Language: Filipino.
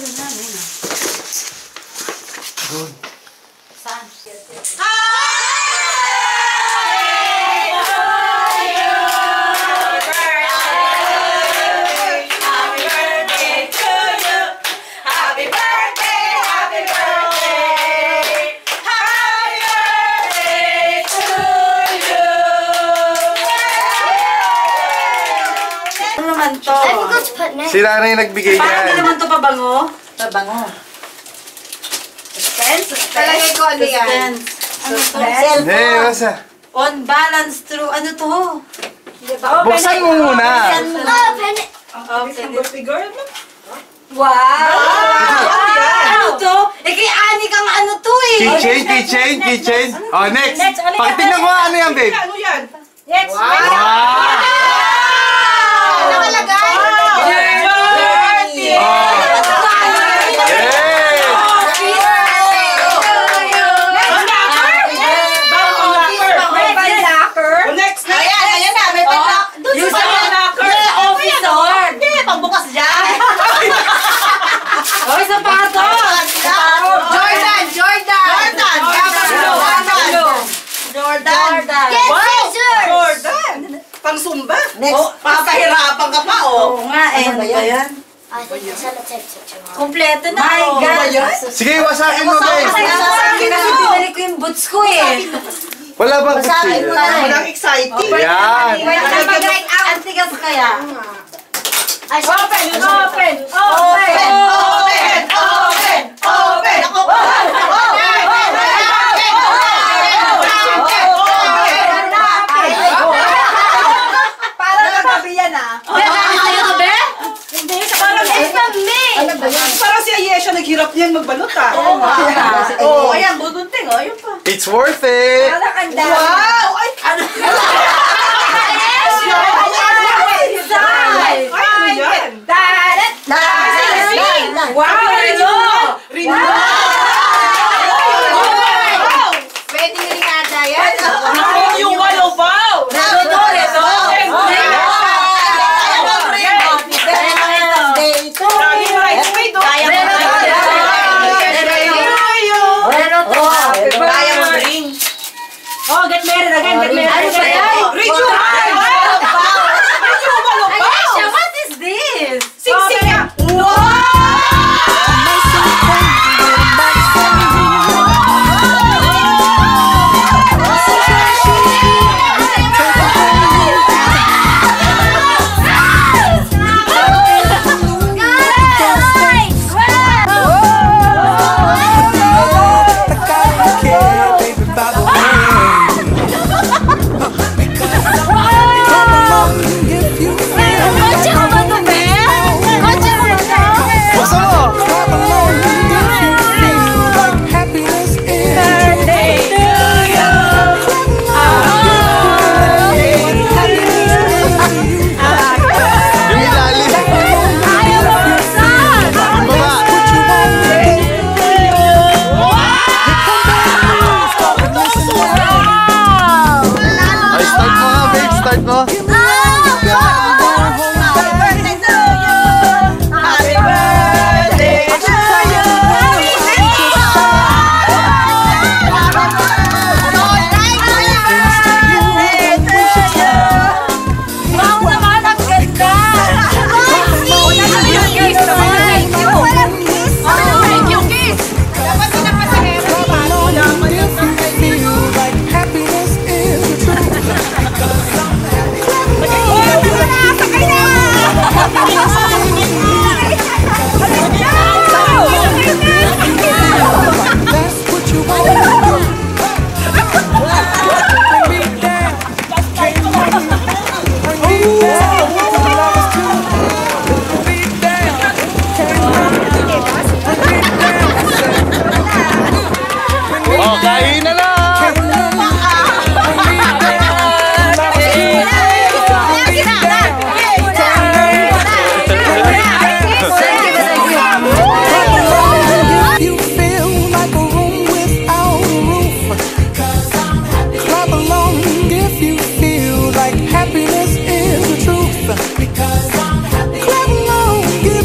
sunod na. Doon. Saan? Sila na yung nagbigay niyan. Paano naman ito pabango? Pabango. Suspense? Palagay ko ano yan? Suspense? Hindi, basta. On balance through, ano to? Buksan mo muna. Wow! Ano to? Eh kay Ani kang ano to eh! Keychain. Oh, next. Pakitignan ko ano yan, babe. Ano yan? Next! Wow! Ano kalagay? Pang Zumba? Next. Papahirapan ka pa, oh. Oo nga eh. Ano ba yan? Kompleto na. My God! Sige, wasakin mo, babe. Kasi binalik ko yung boots ko eh. Wala bang Wasakin mo na eh. Walang exciting. Yan. Ang tigas kaya. Open! Parang si Ayesha naghirap niyan magbalot ah. Oo nga. Oo, ayan, bugunting oh, yun pa. It's worth it. Wow!